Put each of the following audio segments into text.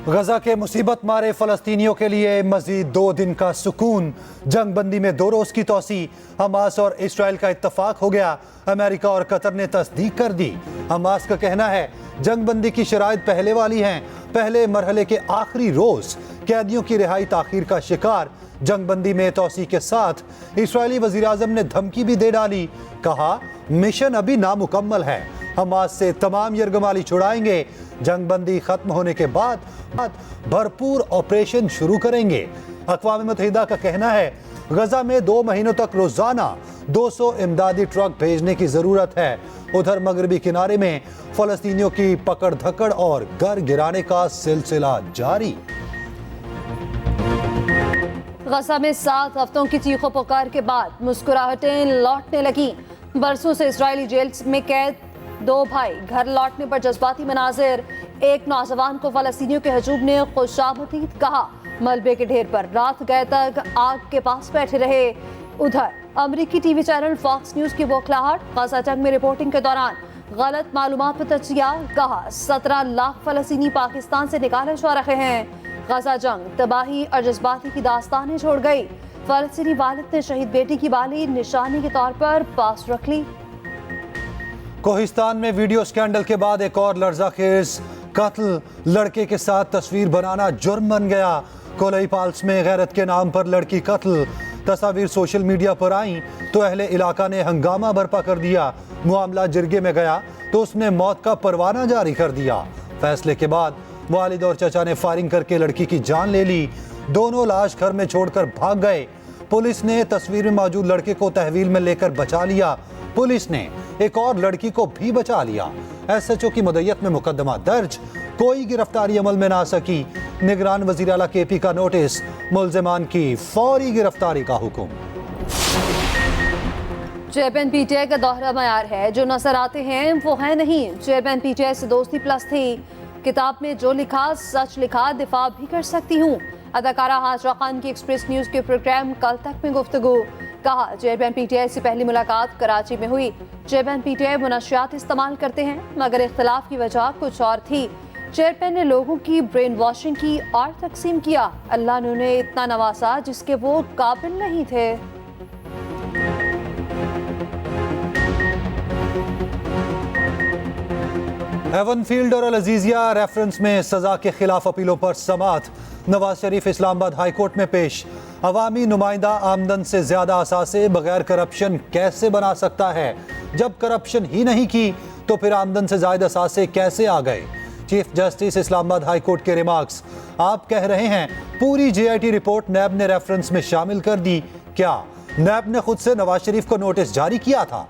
गजा के मुसीबत मारे फलस्तीनियों के लिए मजीद 2 दिन का सुकून। जंग बंदी में 2 रोज की तोसी। हमास और इसराइल का इत्तफाक हो गया। अमेरिका और कतर ने तस्दीक कर दी। हमास का कहना है जंग बंदी की शराइत पहले वाली हैं। पहले मरहले के आखिरी रोज कैदियों की रिहाई ताखीर का शिकार। जंग बंदी में तोसी के साथ इसराइली वजीर आजम ने धमकी भी दे डाली। कहा मिशन अभी नामुकम्मल है, हमास से तमाम यरगमाली छुड़ाएंगे। जंग बंदी खत्म होने के बाद भरपूर ऑपरेशन शुरू करेंगे। अक़वाम मुत्तहिदा का कहना है गजा में 2 महीनों तक रोजाना 200 इमदादी ट्रक भेजने की जरूरत है। उधर मगरबी किनारे में फलस्तीनियों की पकड़ धकड़ और घर गिराने का सिलसिला जारी। गजा में 7 हफ्तों की चीखों पुकार के बाद मुस्कुराहटें लौटने लगी। बरसों से इजरायली जेल में कैद 2 भाई घर लौटने पर जज्बाती मनाजिर। एक नौजवान को फलस्तीनियों के हजूम ने खुशामदीद कहा। मलबे के ढेर पर रात गए तक आग के पास बैठे रहे। उधर अमरीकी टीवी चैनल फॉक्स न्यूज की बौखलाहट। गजा जंग में रिपोर्टिंग के दौरान गलत मालूमात पर तजिया। कहा 17 लाख फलस्तीनी पाकिस्तान से निकाले जा रहे हैं। गजा जंग तबाही और जज्बाती की दास्तानें छोड़ गई। फलस्तीनी वालिद ने शहीद बेटी की बाली निशानी के तौर पर पास रख ली। कोहिस्तान में वीडियो स्कैंडल के बाद एक और लर्ज़ाखेज कत्ल। लड़के के साथ तस्वीर बनाना जुर्म बन गया। कोलई पाल्स में गैरत के नाम पर लड़की कत्ल। तस्वीर सोशल मीडिया पर आई तो अहले इलाका ने हंगामा बर्पा कर दिया। मामला जिरगे में गया तो उसने मौत का परवाना जारी कर दिया। फैसले के बाद वालिद और चचा ने फायरिंग करके लड़की की जान ले ली। दोनों लाश घर में छोड़कर भाग गए। पुलिस ने तस्वीर में मौजूद लड़के को तहवील में लेकर बचा लिया। पुलिस ने एक और लड़की को भी बचा लिया। एसएचओ की मदयत में मुकदमा दर्ज। कोई गिरफ्तारी अमल में ना आ सकी। निगरान वजीर आला केपी का नोटिस। मुल्जिमान की फौरी गिरफ्तारी का हुक्म। चेयरमैन पीटीआई का दोहरा मयार है, जो नजर आते हैं वो है नहीं। चेयरमैन पीटीआई से दोस्ती प्लस थी। किताब में जो लिखा सच लिखा, दिफा भी कर सकती हूँ। अदाकारा हाजरा खान की एक्सप्रेस न्यूज के प्रोग्राम कल तक में गुफ्तगू। कहा चेयरमैन पीटीआई से पहली मुलाकात कराची में हुई। चेयरमैन पीटीआई मुनशियात इस्तेमाल करते हैं, मगर इख्तलाफ की वजह कुछ और थी। चेयरमैन ने लोगों की ब्रेन वॉशिंग की और तकसीम किया। अल्लाह ने उन्हें इतना नवाजा जिसके वो काबिल नहीं थे। हेवनफील्ड और अल-अजीजिया रेफरेंस में सजा के खिलाफ अपीलों पर समाअत। नवाज शरीफ इस्लामाबाद हाई कोर्ट में पेश। अवामी नुमाइंदा आमदन से ज्यादा असासे बगैर करप्शन कैसे बना सकता है? जब करप्शन ही नहीं की तो फिर आमदन से ज्यादा असासे कैसे आ गए? Chief justice Islamabad high court के रिमार्क्स। आप कह रहे हैं पूरी जेआईटी रिपोर्ट नैब ने रेफरेंस में शामिल कर दी। क्या नैब ने खुद से नवाज शरीफ को नोटिस जारी किया था?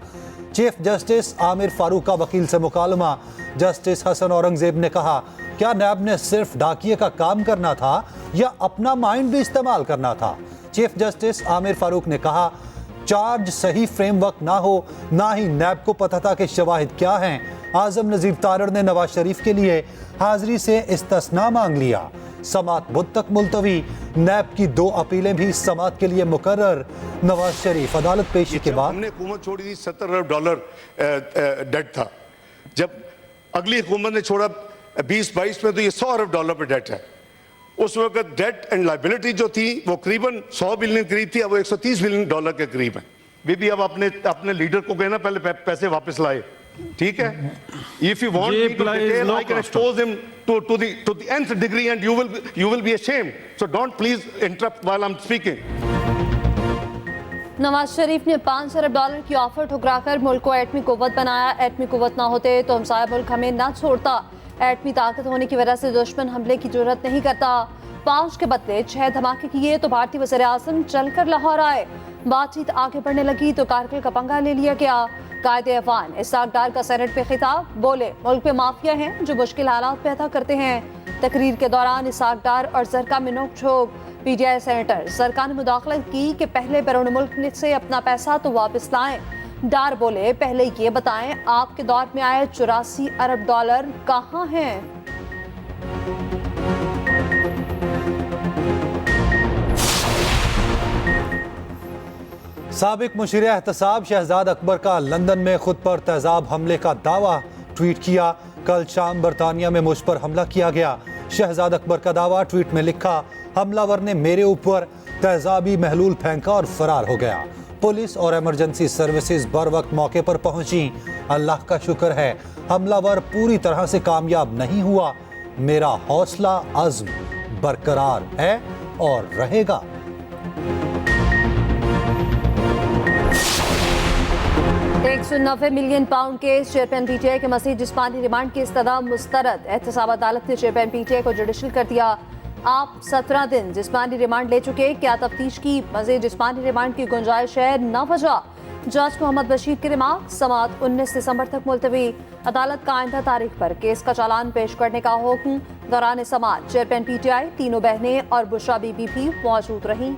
चीफ जस्टिस आमिर फारूक का वकील से मुकालमा। जस्टिस हसन औरंगजेब ने कहा क्या नैब ने सिर्फ डाकिये का काम करना था या अपना माइंड भी इस्तेमाल करना था? चीफ जस्टिस आमिर फारूक ने कहा चार्ज सही फ्रेमवर्क ना हो, ना ही नैब को पता था कि शवाहिद क्या हैं। आजम नजीर तारड़ ने नवाज शरीफ के लिए हाजिरी से इस्तिस्ना मांग लिया। समात बुध तक मुलतवी। नैब की 2 अपीलें भी समात के लिए मुकर्रर। नवाज शरीफ अदालत पेशी के बाद हमने हुकूमत छोड़ी थी $70 अरब डेट था। जब अगली हुकूमत ने छोड़ा 2022 में तो ये $100 अरब पे डेट है। उस वक्त डेट एंड लाइबिलिटी जो थी वो करीबन $100 बिलियन करीब थी, अब वो $130 बिलियन के करीब है। बीबी अब अपने लीडर को कहना पहले पैसे वापस लाए, ठीक है? If you want me to detail, I can expose him to the nth degree and you will be ashamed. So don't please interrupt while I'm speaking. Nawaz Sharif ने $5 अरब की ऑफर ठुकराकर मुल्क को एटमी कुव्वत बनाया। एटमी कुव्वत ना होते तो हमसाया मुल्क हमें ना छोड़ता। एटमी ताकत होने की वजह से दुश्मन हमले की जरूरत नहीं करता। 5 के बदले 6 धमाके किए तो भारतीय वज़ीर आज़म चलकर लाहौर आए। बातचीत आगे बढ़ने लगी तो कारगिल का पंगा ले लिया गया। कायदे अफवान इसहाक डार का सेनेट पे खिताब। बोले मुल्क में माफिया हैं जो मुश्किल हालात पैदा करते हैं। तकरीर के दौरान इसहाक डार और जरका में नोक झोंक। पीटीआई सेनेटर सरकार ने मुदाखलत की कि पहले बैरून मुल्क से अपना पैसा तो वापस लाएं। डार बोले पहले ये बताएं आपके दौर में आए $84 अरब कहाँ हैं? साबिक मुशीर एहतसाब शहजाद अकबर का लंदन में खुद पर तेजाब हमले का दावा ट्वीट किया। कल शाम बरतानिया में मुझ पर हमला किया गया। शहजाद अकबर का दावा, ट्वीट में लिखा, हमलावर ने मेरे ऊपर तेजाबी महलूल फेंका और फरार हो गया। पुलिस और इमरजेंसी सर्विसेज बर वक्त मौके पर पहुंची। अल्लाह का शुक्र है हमलावर पूरी तरह से कामयाब नहीं हुआ। मेरा हौसला अज़्म बरकरार है और रहेगा। £190 मिलियन के चेयरमैन पीटीआई के मज़ीद जिस्मानी रिमांड की इस्तदा मुस्तरद। एहतसाब अदालत ने चेयरमैन पीटीआई को जुडिशल कर दिया। आप 17 दिन जिस्मानी रिमांड ले चुके, क्या तफ्तीश की मज़ीद जिस्मानी रिमांड की गुंजाइश है? न वजह। जज मोहम्मद बशीर के रिमार्क, समाअत 19 दिसंबर तक मुलतवी। अदालत का आइंदा तारीख पर केस का चालान पेश करने का हुक्म। दौरान समाअत चेयरमैन पीटीआई, तीनों बहनें और बुशरा बीबी भी मौजूद रहीं।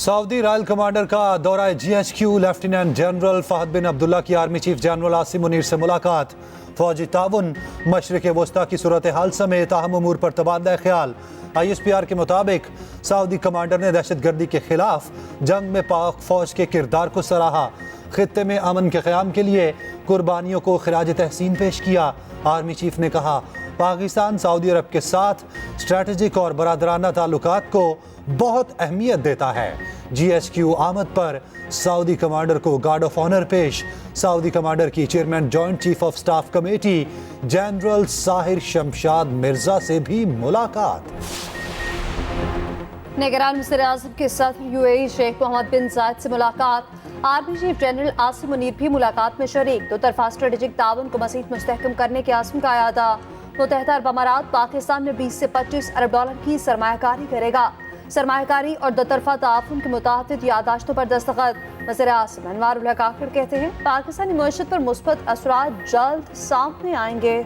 सऊदी रॉयल कमांडर का दौरा GHQ, लेफ्टिनेंट जनरल फहद बिन अब्दुल्ला की army chief general Asim Munir से मुलाकात। फौजी ताउन, मशरिक वस्ता की सूरत हाल समेत अहम उमूर पर तबादला ख्याल। ISPR के मुताबिक सऊदी कमांडर ने दहशत गर्दी के खिलाफ जंग में पाक फौज के किरदार को सराहा। खित्ते में अमन के क़याम के लिए कुर्बानियों को खिराज तहसीन पेश किया। आर्मी चीफ ने कहा, पाकिस्तान सऊदी अरब के साथ स्ट्रेटेजिक और बरादराना ताल्लुकात को बहुत अहमियत देता है। GHQ आमद पर सऊदी कमांडर को गार्ड ऑफ ऑनर पेश। सऊदी कमांडर की chairman joint chief of staff committee general Sahir Shamshad Mirza से भी मुलाकात। निगरान वज़ीर आज़म के सदर UAE शेख मोहम्मद बिन जायद से मुलाकात। Army chief general Asim Munir भी मुलाकात में शरीक। दो तरफा स्ट्रेटेजिक ताउन को मज़ीद मुस्तहकम करने के आज़म का अयादा। मुत्तहिदा अरब अमारात पाकिस्तान में 20 से 25 अरब डॉलर की सरमायाकारी करेगा। सरमायाकारी और दो तरफा ताउन के मुताबिक यादाश्तों पर दस्तखत। वज़ीर आज़म अनवार उल हक आखिर कहते हैं, पाकिस्तानी मईशत पर मुस्बत असरात जल्द सामने आएंगे।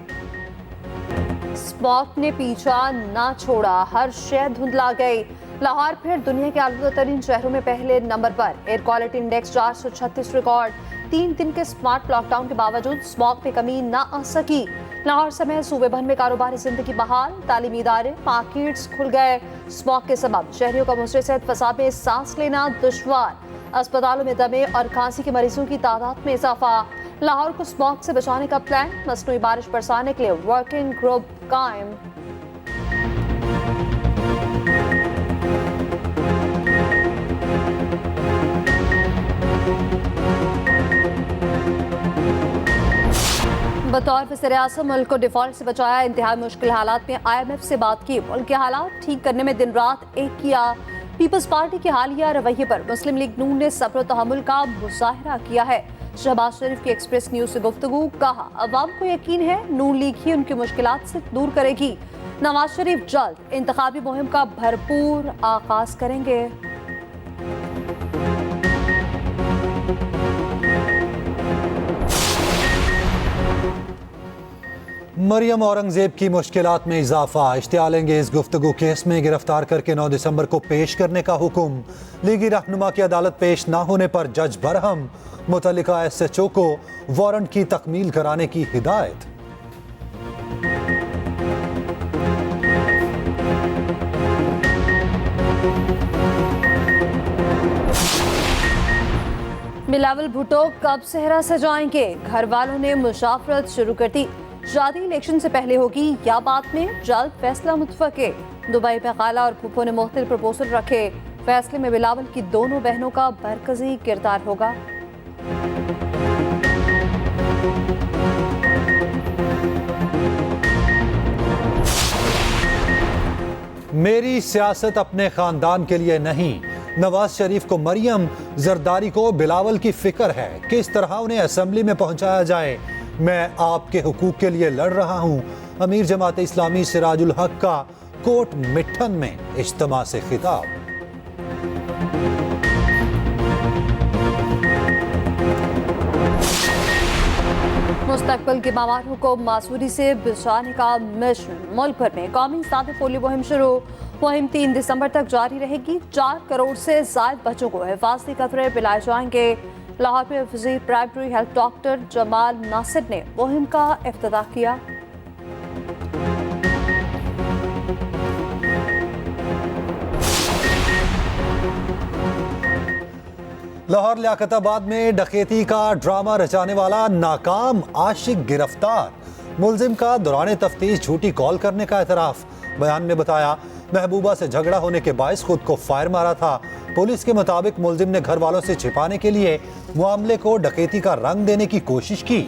स्मॉग ने पीछा ना छोड़ा, हर शय धुंधला गई। लाहौर फिर दुनिया के आलूदा तरीन शहरों में पहले नंबर पर। Air quality index 436 record. 3 दिन के स्मार्ट लॉकडाउन के बावजूद स्मॉग में कमी ना आ सकी। लाहौर समेत सूबे भर में कारोबारी जिंदगी बहाल। तालीमी इदारे, मार्केट्स खुल गए। स्मॉग के सबब शहरियों का मुसरे सेहत फसाद में सांस लेना दुश्वार। अस्पतालों में दमे और खांसी के मरीजों की तादाद में इजाफा। लाहौर को स्मॉग से बचाने का प्लान। मसनूई बारिश बरसाने के लिए वर्किंग ग्रुप कायम। बतौर वज़ीर-ए-आज़म मुल्क को डिफॉल्ट से बचाया। इंतहाई मुश्किल हालात में IMF से बात की। मुल्क के हालात ठीक करने में दिन रात एक किया। पीपल्स पार्टी के हालिया रवैये पर मुस्लिम लीग नून ने सब्र और तहम्मुल का मुजाहिरा किया है। शहबाज शरीफ की एक्सप्रेस न्यूज से गुफ्तगू, कहा, अवाम को यकीन है नून लीग ही उनकी मुश्किलात से दूर करेगी। नवाज शरीफ जल्द इंतखाबी मुहिम का भरपूर आगाज करेंगे। मरियम औरंगजेब की मुश्किलात में इजाफा। इश्तियाल अंगेज गुफ्तगू केस में गिरफ्तार करके 9 दिसंबर को पेश करने का हुक्म। लीगी रहनुमा की अदालत पेश न होने पर जज बरहम। मुतल्लिका SHO को वारंट की तकमील कराने की हिदायत। बिलावल भुट्टो कब सेहरा सजाएंगे? घर वालों ने मुशाफरत शुरू कर दी। शादी इलेक्शन से पहले होगी या बाद में? जल्द फैसला मुतफके। दुबई में खाला और फूफो ने मुख्तलिफ प्रपोजल रखे। फैसले में बिलावल की दोनों बहनों का मरकजी किरदार होगा। मेरी सियासत अपने खानदान के लिए नहीं। नवाज शरीफ को मरियम, जरदारी को बिलावल की फिक्र है। किस तरह उन्हें असेंबली में पहुंचाया जाए। मैं आपके हुकूक के लिए लड़ रहा हूं। अमीर जमात इस्लामी सिराजुल हक का कोट मिठन में इज्तिमा से खिताब। मुस्तकबिल के मामारों को मासूरी से बचाने का मिशन। मुल्क भर में कौमी सादे पोलियो मुहिम शुरू। मुहिम 3 दिसंबर तक जारी रहेगी। 4 करोड़ से ज्यादा बच्चों को हिफाजती कतरे पिलाए जाएंगे। लाहौर में वज़ीर primary health doctor Jamal Nasir ने मुहिम का इफ्तिताह किया। लाहौर लियाकताबाद में डकैती का ड्रामा रचाने वाला नाकाम आशिक गिरफ्तार। मुलजिम का दौरान तफ्तीश झूठी कॉल करने का एतराफ। बयान में बताया महबूबा से झगड़ा होने के बायस खुद को फायर मारा था। पुलिस के मुताबिक मुलजिम ने घर वालों से छिपाने के लिए मामले को डकैती का रंग देने की कोशिश की।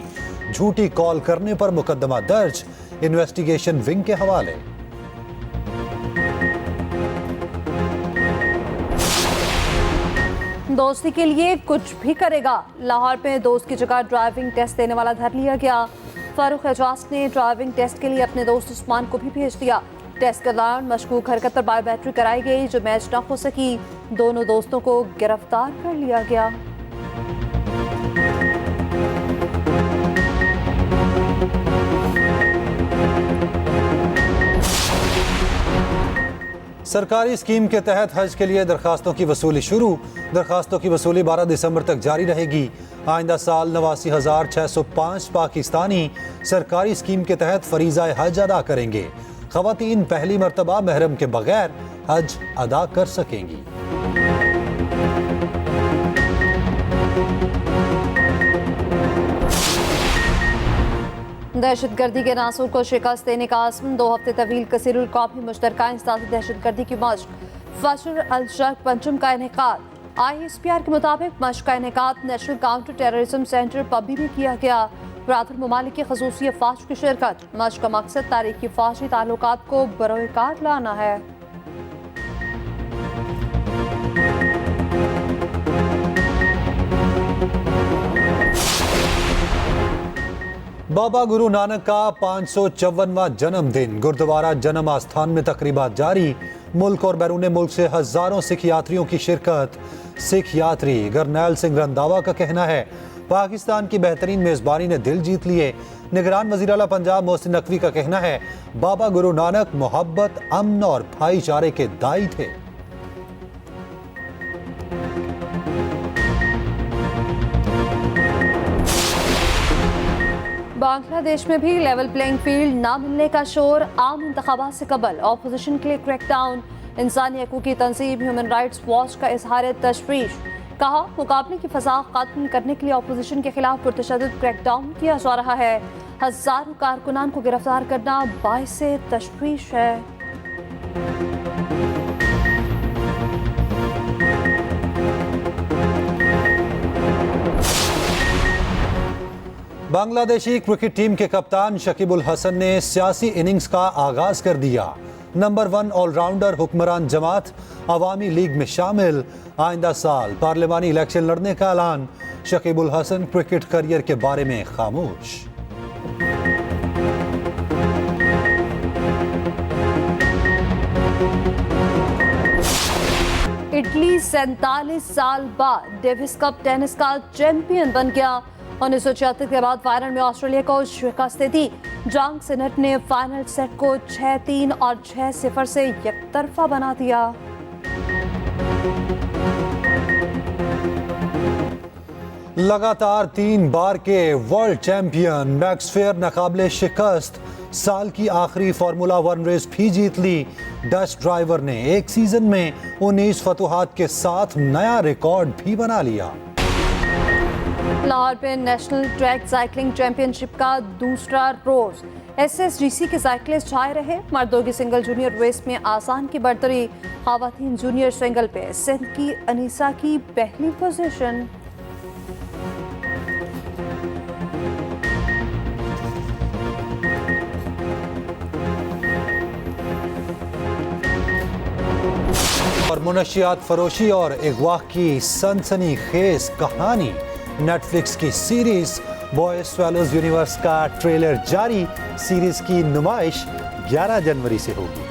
झूठी कॉल करने पर मुकदमा दर्ज, इन्वेस्टिगेशन विंग के हवाले। दोस्ती के लिए कुछ भी करेगा। लाहौर में दोस्त की जगह ड्राइविंग टेस्ट देने वाला धर लिया गया। फारूक एजाज ने ड्राइविंग टेस्ट के लिए अपने दोस्त उस्मान को भी भेज दिया। टेस्ट के दौरान मशकूक हरकत पर बायोमेट्रिक कराई गई, जो मैच न हो सकी। दोनों दोस्तों को गिरफ्तार कर लिया गया। सरकारी स्कीम के तहत हज के लिए दरखास्तों की वसूली शुरू। दरखास्तों की वसूली 12 दिसंबर तक जारी रहेगी। आइंदा साल 89,605 पाकिस्तानी सरकारी स्कीम के तहत फरीज़ा हज अदा करेंगे। ख़वातीन पहली मर्तबा महरम के बगैर हज अदा कर सकेंगी। दहशतगर्दी के नासूर को शिकस्त देने का आज़म। 2 हफ्ते तवील कसीरुल कौमी मुश्तरका इंसदाद दहशतगर्दी की मश्क फशर अल शर्क पंचम का इनेकाद। ISPR के मुताबिक मश्क का इनेकाद नेशनल काउंटर टेररिज्म सेंटर पब्बी में किया गया। बरादर ममालिक की खसूसी अफवाज की शिरकत। मश्क का मकसद तारीखी फौजी ताल्लुकात को बरोकार लाना है। बाबा गुरु नानक का 554वां जन्मदिन। गुरुद्वारा जन्म आस्थान में तकरीबात जारी। मुल्क और बैरून मुल्क से हजारों सिख यात्रियों की शिरकत। सिख यात्री गरनैल सिंह रंधावा का कहना है, पाकिस्तान की बेहतरीन मेजबानी ने दिल जीत लिए। निगरान वज़ीर आला पंजाब मोहसिन नकवी का कहना है, बाबा गुरु नानक मोहब्बत, अमन और भाईचारे के दाई थे। बांग्लादेश में भी लेवल प्लेइंग फील्ड ना मिलने का शोर। आम इंतखाबात से कबल ऑपोजिशन के लिए क्रैकडाउन। इंसानी हकूक़ की तंजीम ह्यूमन राइट्स वॉच का इजहार तशवीश। कहा, मुकाबले की फसा खत्म करने के लिए ऑपोजिशन के खिलाफ पुरतशद्दुद क्रैकडाउन किया जा रहा है। हजारों कारकुनान को गिरफ्तार करना बाइस तशवीश है। बांग्लादेशी क्रिकेट टीम के कप्तान शकीब उल हसन ने सियासी इनिंग्स का आगाज कर दिया। नंबर 1 ऑलराउंडर हुक्मरान जमात अवामी लीग में शामिल। आइंदा साल पार्लिमानी इलेक्शन लड़ने का ऐलान। शकीब उल हसन क्रिकेट करियर के बारे में खामोश। इटली 47 साल बाद डेविस कप टेनिस का चैंपियन बन गया। 1976 के बाद फाइनल में ऑस्ट्रेलिया को शिकस्त दी। जॉन सिनट ने फाइनल सेट को 6-3 और 6-0 से एकतरफा बना दिया। लगातार 3 बार के वर्ल्ड चैंपियन मैक्स फेयर नाकाबिले शिकस्त। साल की आखिरी फार्मूला 1 रेस भी जीत ली। डच ड्राइवर ने एक सीजन में 19 फतुहात के साथ नया रिकॉर्ड भी बना लिया। लाहौर में नेशनल ट्रैक साइकिलिंग चैंपियनशिप का दूसरा रोज। SSGC के साइकिलिस्ट छाए रहे। मर्दों की सिंगल जूनियर रेस में आसान की बढ़तरी। खवातीन जूनियर सिंगल पे सिंध की अनीसा की पहली पोजीशन। और मुनशियात फरोशी और अगवा की सनसनीखेज कहानी। नेटफ्लिक्स की सीरीज बॉय स्वैलोज यूनिवर्स का ट्रेलर जारी। सीरीज की नुमाइश 11 जनवरी से होगी।